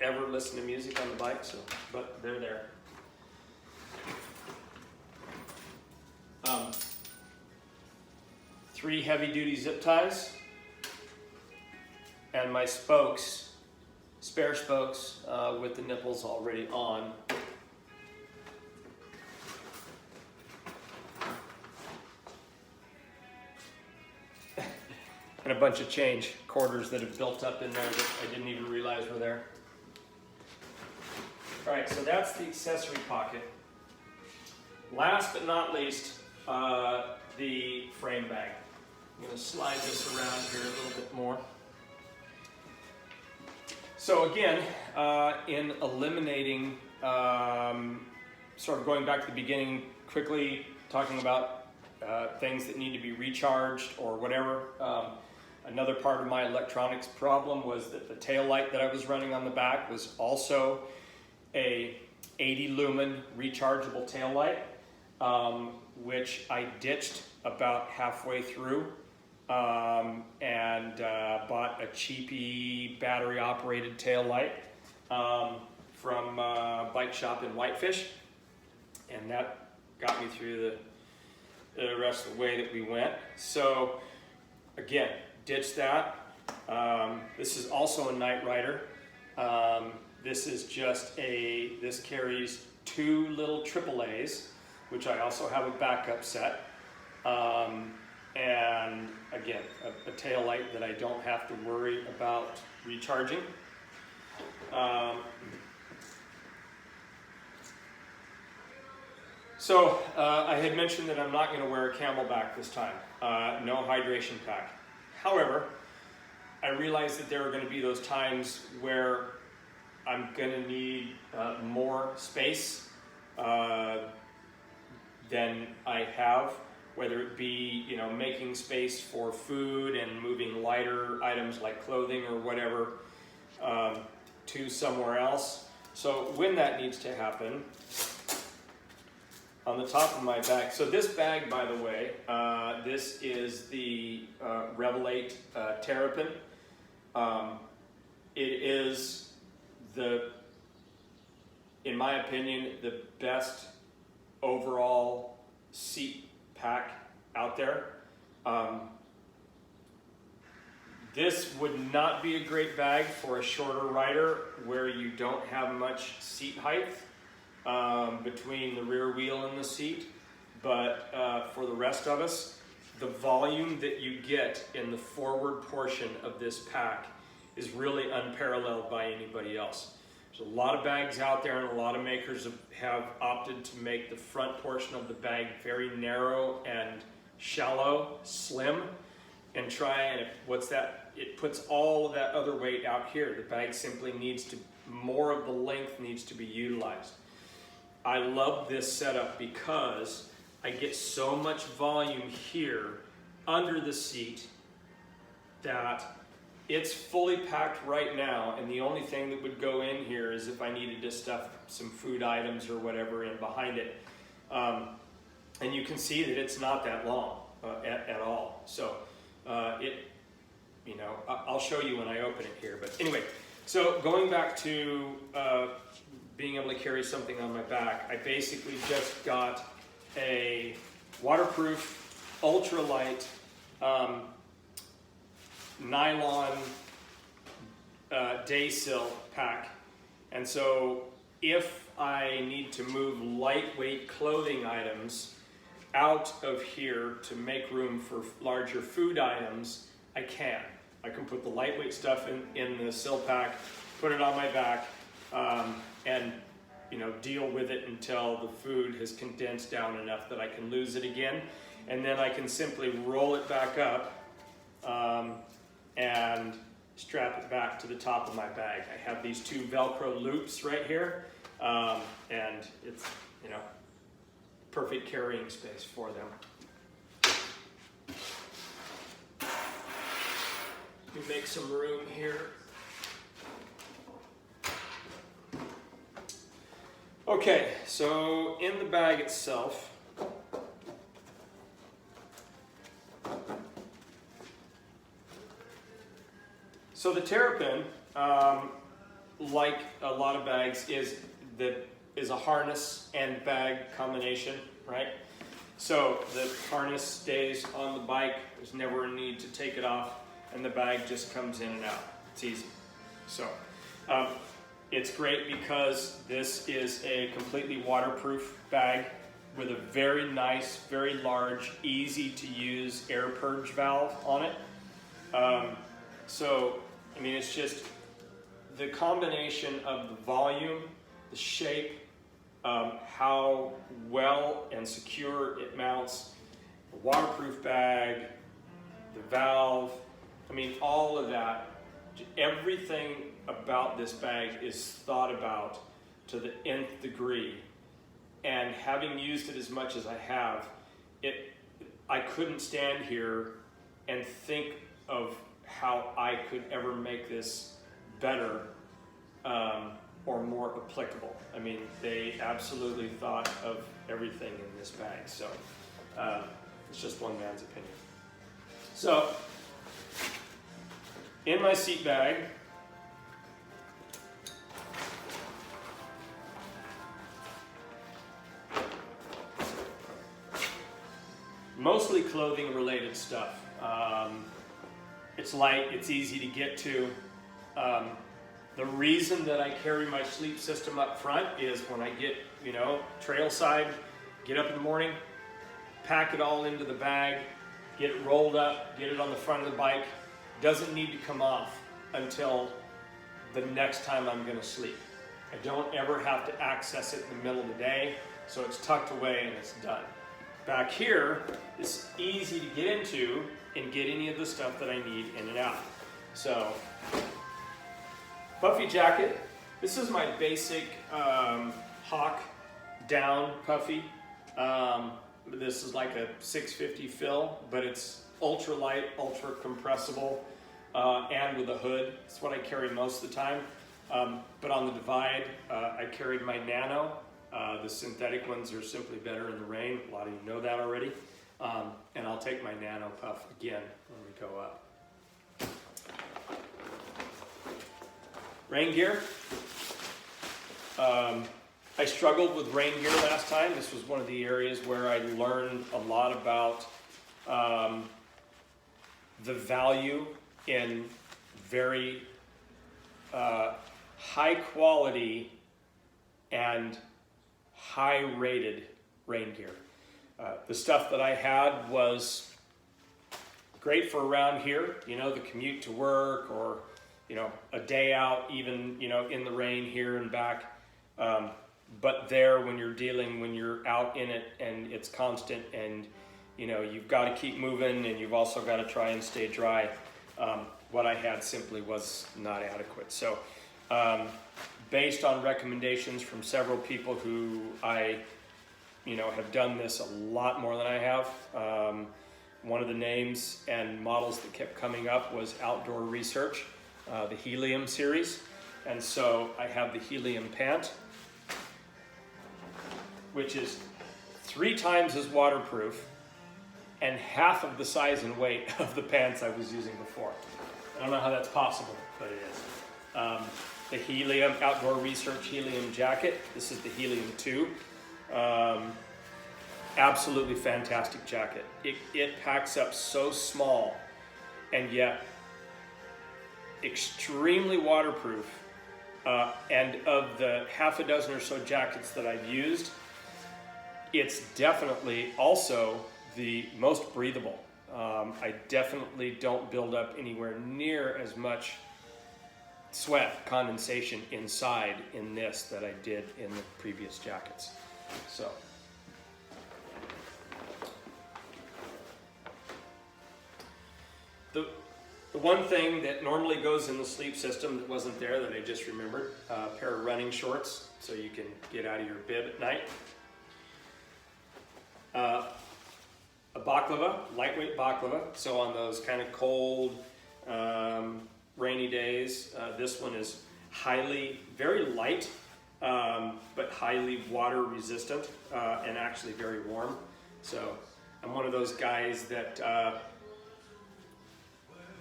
ever listen to music on the bike, so but they're there. 3 heavy-duty zip ties, and my spokes, spare spokes with the nipples already on. And a bunch of change quarters that have built up in there that I didn't even realize were there. All right, so that's the accessory pocket. Last but not least, the frame bag. I'm going to slide this around here a little bit more. So again, in eliminating, sort of going back to the beginning, quickly talking about things that need to be recharged or whatever. Another part of my electronics problem was that the tail light that I was running on the back was also a 80 lumen rechargeable tail light, which I ditched about halfway through and bought a cheapy battery operated tail light from Bike Shop in Whitefish, and that got me through the rest of the way that we went. So again, ditch that. This is also a Night Rider. This is just this carries 2 little AAAs, which I also have a backup set. And again, a tail light that I don't have to worry about recharging. So I had mentioned that I'm not going to wear a Camelback this time. No hydration pack. However, I realized that there are going to be those times where I'm going to need more space than I have, whether it be, you know, making space for food and moving lighter items like clothing or whatever to somewhere else. So when that needs to happen, on the top of my bag, so this bag, by the way, this is the Revelate Terrapin. It is in my opinion, the best overall seat pack out there. This would not be a great bag for a shorter rider where you don't have much seat height between the rear wheel and the seat, but for the rest of us, the volume that you get in the forward portion of this pack is really unparalleled by anybody else. There's a lot of bags out there, and a lot of makers have opted to make the front portion of the bag very narrow and shallow, slim, and try and it puts all of that other weight out here. The bag simply more of the length needs to be utilized. I love this setup because I get so much volume here under the seat that it's fully packed right now, and the only thing that would go in here is if I needed to stuff some food items or whatever in behind it. And you can see that it's not that long at all. So I'll show you when I open it here. But anyway, so going back to being able to carry something on my back, I basically just got a waterproof, ultralight nylon day sill pack. And so if I need to move lightweight clothing items out of here to make room for larger food items, I can put the lightweight stuff in the sill pack, put it on my back, and deal with it until the food has condensed down enough that I can lose it again. And then I can simply roll it back up and strap it back to the top of my bag. I have these 2 Velcro loops right here, and it's, perfect carrying space for them. Let me make some room here. Okay, so in the bag itself, so the Terrapin, like a lot of bags, is a harness and bag combination, right? So the harness stays on the bike. There's never a need to take it off, and the bag just comes in and out. It's easy. So it's great because this is a completely waterproof bag with a very nice, very large, easy to use air purge valve on it. So, I mean, it's just the combination of the volume, the shape, how well and secure it mounts, the waterproof bag, the valve, I mean, all of that, everything about this bag is thought about to the nth degree. And having used it as much as I have, I couldn't stand here and think of how I could ever make this better or more applicable. I mean, they absolutely thought of everything in this bag. So it's just one man's opinion. So in my seat bag, mostly clothing related stuff. It's light, it's easy to get to. The reason that I carry my sleep system up front is when I get, trail side, get up in the morning, pack it all into the bag, get it rolled up, get it on the front of the bike. Doesn't need to come off until the next time I'm gonna sleep. I don't ever have to access it in the middle of the day, so it's tucked away and it's done. Back here, it's easy to get into and get any of the stuff that I need in and out. So, puffy jacket. This is my basic Hawk down puffy. This is like a 650 fill, but it's ultra light, ultra compressible, and with a hood. It's what I carry most of the time. But on the Divide, I carried my Nano. The synthetic ones are simply better in the rain. A lot of you know that already. And I'll take my Nano puff again when we go up. Rain gear. I struggled with rain gear last time. This was one of the areas where I learned a lot about the value in very high quality and high rated rain gear. The stuff that I had was great for around here, the commute to work or, a day out even, in the rain here and back. But there when you're out in it and it's constant and, you've got to keep moving and you've also got to try and stay dry. What I had simply was not adequate. So based on recommendations from several people who I have done this a lot more than I have. One of the names and models that kept coming up was Outdoor Research, the Helium series. And so I have the Helium pant, which is 3 times as waterproof and half of the size and weight of the pants I was using before. I don't know how that's possible, but it is. The Helium, Outdoor Research Helium jacket. This is the Helium 2. Absolutely fantastic jacket. It packs up so small and yet extremely waterproof. And of the half a dozen or so jackets that I've used, it's definitely also the most breathable. I definitely don't build up anywhere near as much sweat, condensation inside in this that I did in the previous jackets. So, the one thing that normally goes in the sleep system that wasn't there that I just remembered, a pair of running shorts so you can get out of your bib at night. A baklava, lightweight baklava, so on those kind of cold, rainy days. This one is very light, but highly water resistant and actually very warm. So I'm one of those guys that,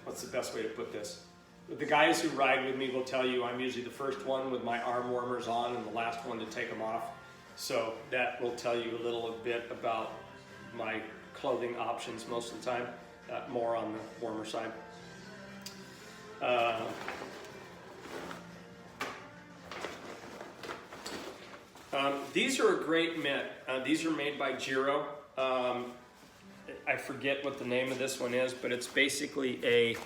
what's the best way to put this? the guys who ride with me will tell you I'm usually the first one with my arm warmers on and the last one to take them off. So that will tell you a little bit about my clothing options most of the time, more on the warmer side. These are a great mitt. These are made by Giro. I forget what the name of this one is, but it's basically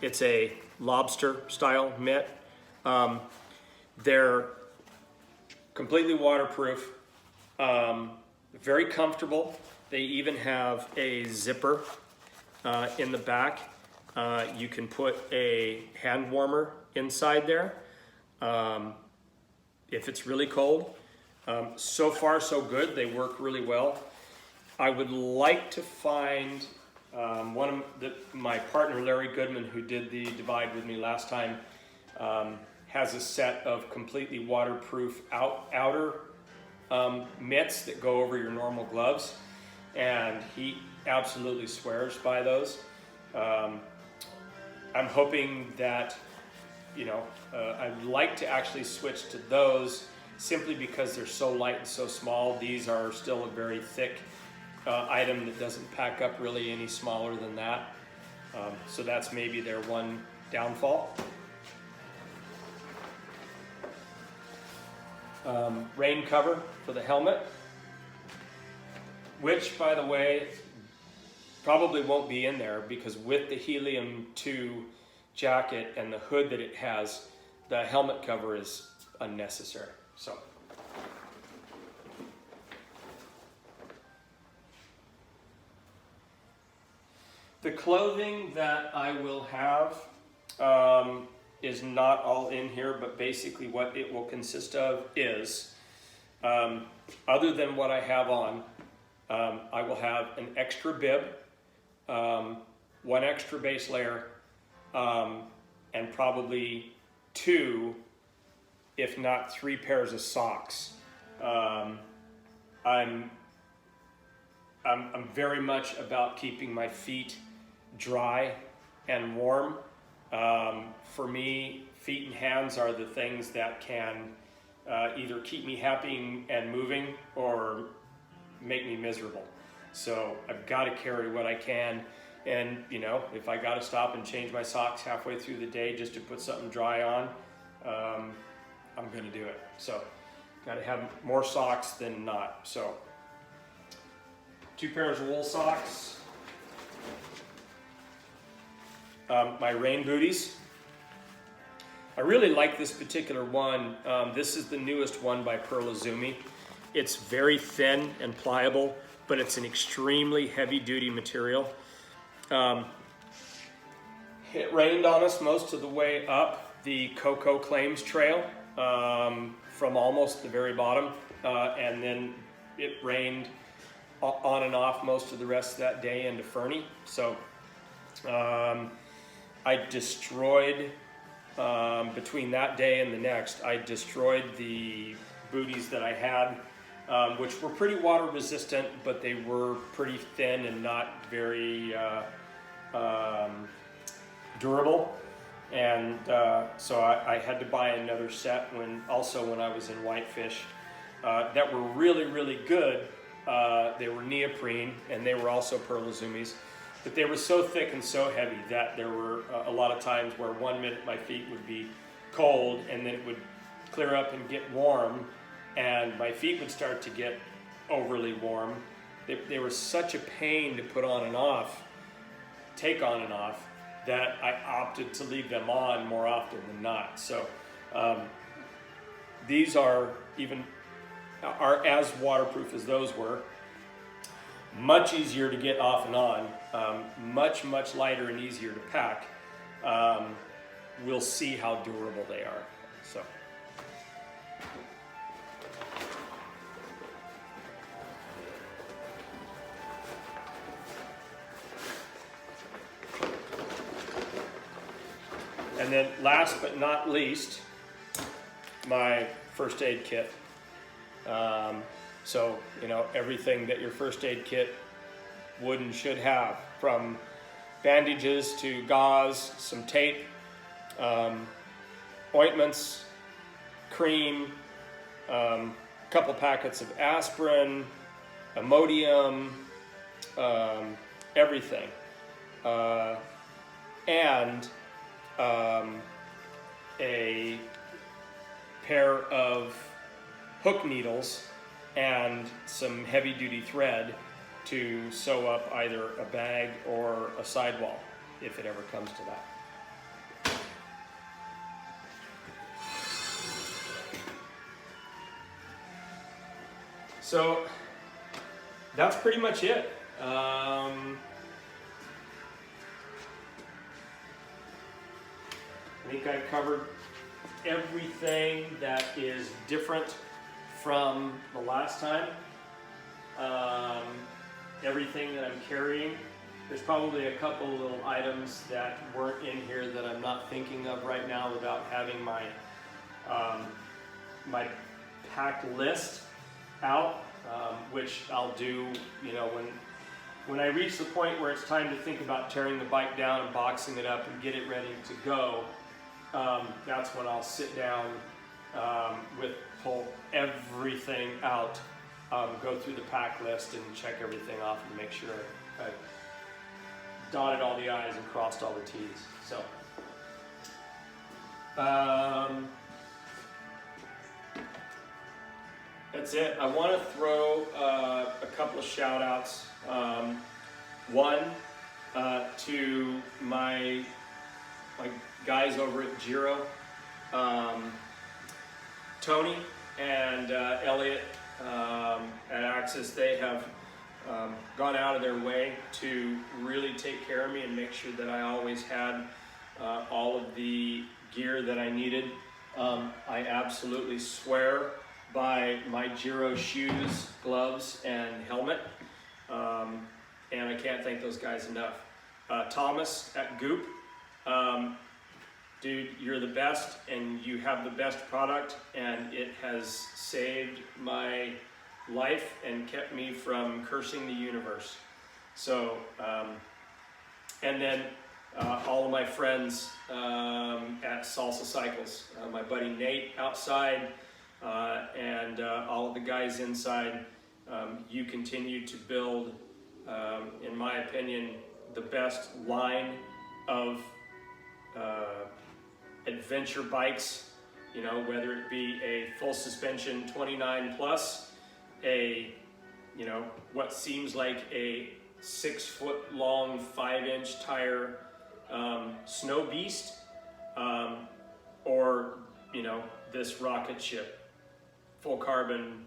it's a lobster style mitt. They're completely waterproof, very comfortable. They even have a zipper in the back. You can put a hand warmer inside there if it's really cold. So far so good, they work really well. I would like to find my partner Larry Goodman, who did the Divide with me last time, has a set of completely waterproof outer mitts that go over your normal gloves, and he absolutely swears by those. I'm hoping that, I'd like to actually switch to those simply because they're so light and so small. These are still a very thick item that doesn't pack up really any smaller than that. So that's maybe their one downfall. Rain cover for the helmet, which, by the way, probably won't be in there because with the Helium 2 jacket and the hood that it has, the helmet cover is unnecessary. So. The clothing that I will have is not all in here, but basically what it will consist of is, other than what I have on, I will have an extra bib, one extra base layer, and probably 2, if not 3 pairs of socks. I'm very much about keeping my feet dry and warm. For me, feet and hands are the things that can either keep me happy and moving or make me miserable. So I've got to carry what I can, and if I got to stop and change my socks halfway through the day just to put something dry on, I'm going to do it. So got to have more socks than not. So 2 pairs of wool socks. My rain booties. I really like this particular one. This is the newest one by Pearl Izumi. It's very thin and pliable, but it's an extremely heavy-duty material. It rained on us most of the way up the Coco Claims Trail from almost the very bottom, and then it rained on and off most of the rest of that day into Fernie. So I destroyed, between that day and the next, I destroyed the booties that I had, which were pretty water resistant, but they were pretty thin and not very durable. And so I had to buy another set when I was in Whitefish that were really, really good. They were neoprene, and they were also Pearl Izumi's. But they were so thick and so heavy that there were a lot of times where 1 minute my feet would be cold and then it would clear up and get warm, and my feet would start to get overly warm. They were such a pain to put on and off, take on and off, that I opted to leave them on more often than not. So these are as waterproof as those were. Much easier to get off and on, much, much lighter and easier to pack. We'll see how durable they are. So. And then last but not least, my first aid kit. So, everything that your first aid kit would and should have, from bandages to gauze, some tape, ointments, cream, a couple packets of aspirin, Imodium, everything, and a pair of hook needles and some heavy-duty thread to sew up either a bag or a sidewall, if it ever comes to that. So that's pretty much it. I think I've covered everything that is different from the last time. Everything that I'm carrying. There's probably a couple little items that weren't in here that I'm not thinking of right now without having my my pack list out, which I'll do, you know, when I reach the point where it's time to think about tearing the bike down and boxing it up and get it ready to go. That's when I'll sit down pull everything out, go through the pack list and check everything off and make sure I dotted all the I's and crossed all the T's. So, that's it. I want to throw a couple of shout outs. One, to my guys over at Giro, Tony and Elliot at Axis. They have gone out of their way to really take care of me and make sure that I always had all of the gear that I needed. I absolutely swear by my Giro shoes, gloves, and helmet. And I can't thank those guys enough. Thomas at Goop, dude, you're the best, and you have the best product, and it has saved my life and kept me from cursing the universe. So, and then all of my friends at Salsa Cycles, my buddy Nate outside, and all of the guys inside. You continue to build, in my opinion, the best line of adventure bikes, you know, whether it be a full suspension 29 plus, you know, what seems like a 6 foot long 5-inch tire snow beast, or, you know, this rocket ship, full carbon,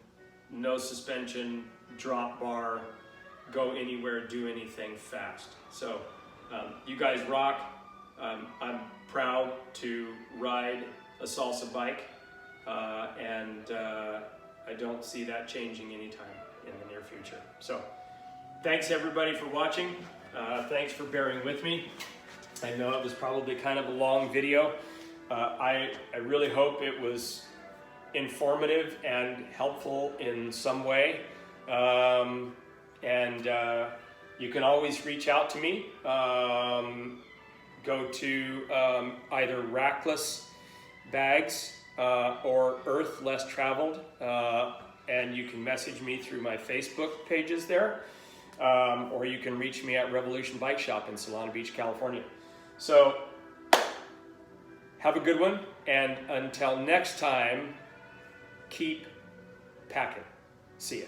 no suspension, drop bar, go anywhere, do anything fast. So you guys rock. I'm proud to ride a Salsa bike, and I don't see that changing anytime in the near future. So thanks everybody for watching. Thanks for bearing with me. I know it was probably kind of a long video. I really hope it was informative and helpful in some way. You can always reach out to me. Go to either Rackless Bags or Earth Less Traveled, and you can message me through my Facebook pages there, or you can reach me at Revolution Bike Shop in Solana Beach, California. So have a good one, and until next time, keep packing. See ya.